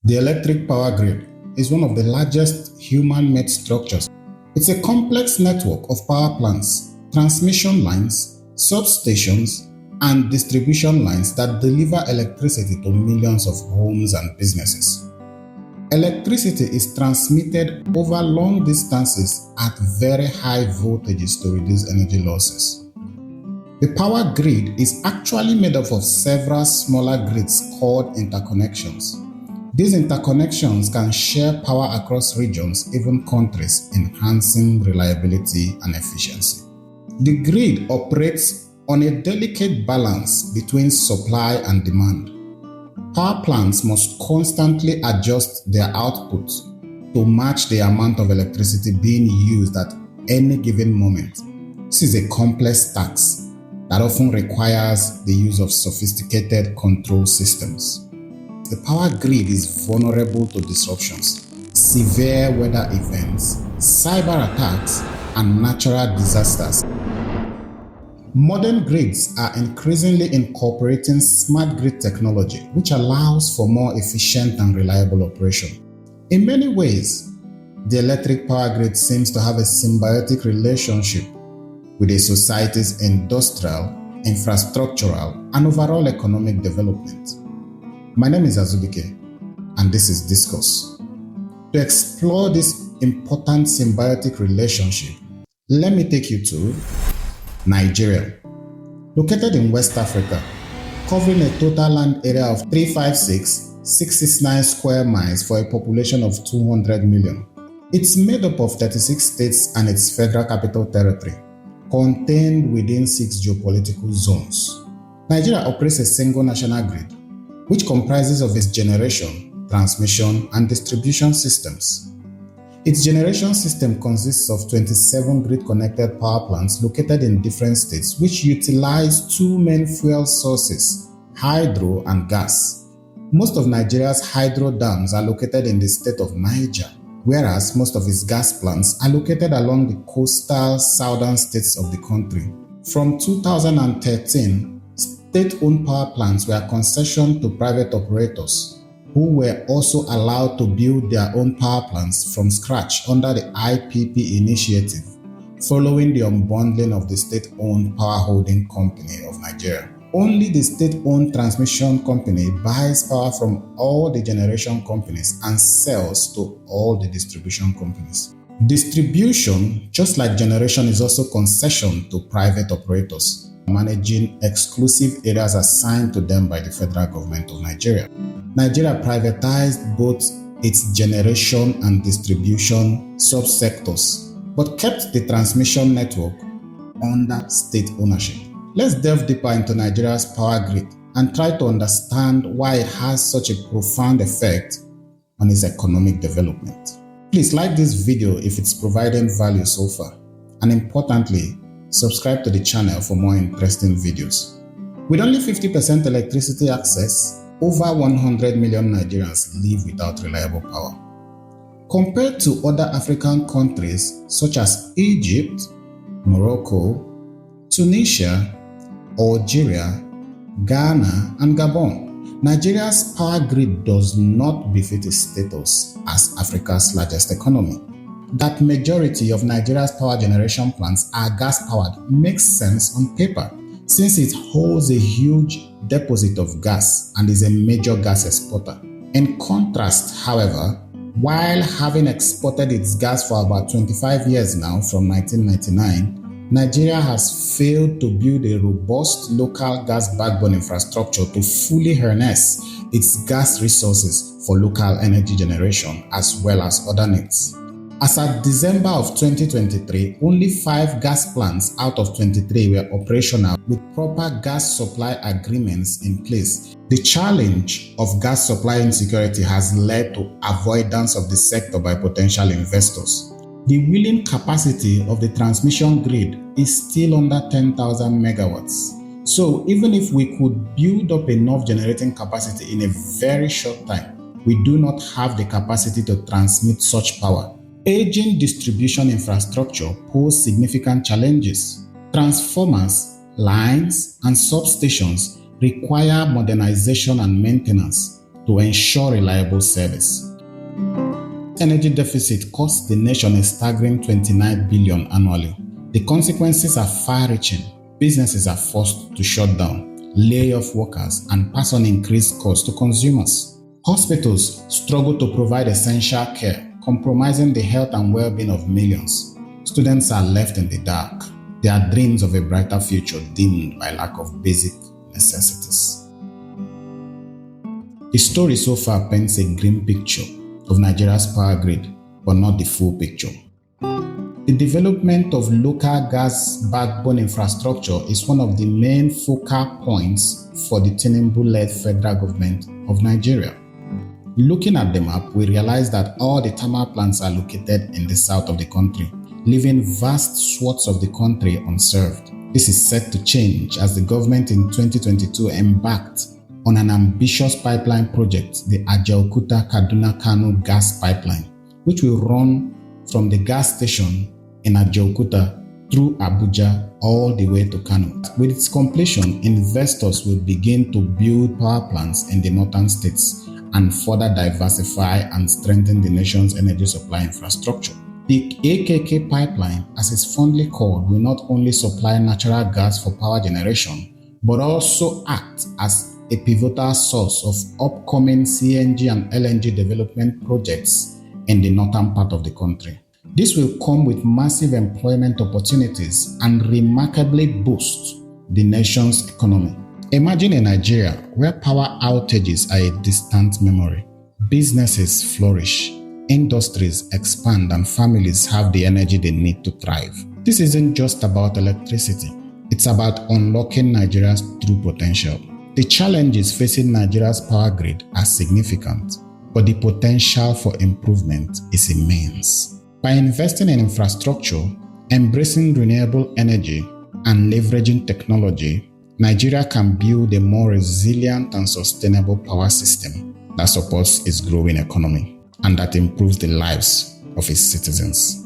The electric power grid is one of the largest human-made structures. It's a complex network of power plants, transmission lines, substations, and distribution lines that deliver electricity to millions of homes and businesses. Electricity is transmitted over long distances at very high voltages to reduce energy losses. The power grid is actually made up of several smaller grids called interconnections. These interconnections can share power across regions, even countries, enhancing reliability and efficiency. The grid operates on a delicate balance between supply and demand. Power plants must constantly adjust their output to match the amount of electricity being used at any given moment. This is a complex task that often requires the use of sophisticated control systems. The power grid is vulnerable to disruptions, severe weather events, cyber attacks, and natural disasters. Modern grids are increasingly incorporating smart grid technology, which allows for more efficient and reliable operation. In many ways, the electric power grid seems to have a symbiotic relationship with a society's industrial, infrastructural, and overall economic development. My name is Azubike, and this is Discourse. To explore this important symbiotic relationship, let me take you to Nigeria. Located in West Africa, covering a total land area of 356,669 square miles for a population of 200 million. It's made up of 36 states and its federal capital territory, contained within 6 geopolitical zones. Nigeria operates a single national grid, which comprises of its generation, transmission, and distribution systems. Its generation system consists of 27 grid-connected power plants located in different states, which utilize 2 main fuel sources, hydro and gas. Most of Nigeria's hydro dams are located in the state of Niger, whereas most of its gas plants are located along the coastal southern states of the country. From 2013, state-owned power plants were concessioned to private operators, who were also allowed to build their own power plants from scratch under the IPP initiative, following the unbundling of the state-owned Power Holding Company of Nigeria. Only the state-owned transmission company buys power from all the generation companies and sells to all the distribution companies. Distribution, just like generation, is also concessioned to private operators, managing exclusive areas assigned to them by the federal government of Nigeria. Nigeria privatized both its generation and distribution subsectors, but kept the transmission network under state ownership. Let's delve deeper into Nigeria's power grid and try to understand why it has such a profound effect on its economic development. Please like this video if it's providing value so far, and importantly, subscribe to the channel for more interesting videos. With only 50% electricity access, over 100 million Nigerians live without reliable power. Compared to other African countries such as Egypt, Morocco, Tunisia, Algeria, Ghana, and Gabon, Nigeria's power grid does not befit its status as Africa's largest economy. That majority of Nigeria's power generation plants are gas-powered makes sense on paper, since it holds a huge deposit of gas and is a major gas exporter. In contrast, however, while having exported its gas for about 25 years now from 1999, Nigeria has failed to build a robust local gas backbone infrastructure to fully harness its gas resources for local energy generation as well as other needs. As at December of 2023, only 5 gas plants out of 23 were operational with proper gas supply agreements in place. The challenge of gas supply insecurity has led to avoidance of the sector by potential investors. The wheeling capacity of the transmission grid is still under 10,000 megawatts. So even if we could build up enough generating capacity in a very short time, we do not have the capacity to transmit such power. Aging distribution infrastructure pose significant challenges. Transformers, lines, and substations require modernization and maintenance, to ensure reliable service. Energy deficit costs the nation a staggering $29 billion annually. The consequences are far-reaching. Businesses are forced to shut down, lay off workers, and pass on increased costs to consumers. Hospitals struggle to provide essential care, compromising the health and well-being of millions. Students are left in the dark, their dreams of a brighter future dimmed by lack of basic necessities. The story so far paints a grim picture of Nigeria's power grid, but not the full picture. The development of local gas backbone infrastructure is one of the main focal points for the Tinubu-led federal government of Nigeria. Looking at the map, we realize that all the thermal plants are located in the south of the country, leaving vast swaths of the country unserved. This is set to change as the government in 2022 embarked on an ambitious pipeline project, the Ajaokuta-Kaduna-Kano gas pipeline, which will run from the gas station in Ajaokuta through Abuja all the way to Kano. With its completion, investors will begin to build power plants in the northern states and further diversify and strengthen the nation's energy supply infrastructure. The AKK pipeline, as it's fondly called, will not only supply natural gas for power generation, but also act as a pivotal source of upcoming CNG and LNG development projects in the northern part of the country. This will come with massive employment opportunities and remarkably boost the nation's economy. Imagine a Nigeria where power outages are a distant memory. Businesses flourish, industries expand, and families have the energy they need to thrive. This isn't just about electricity. It's about unlocking Nigeria's true potential. The challenges facing Nigeria's power grid are significant, but the potential for improvement is immense. By investing in infrastructure, embracing renewable energy, and leveraging technology, Nigeria can build a more resilient and sustainable power system that supports its growing economy and that improves the lives of its citizens.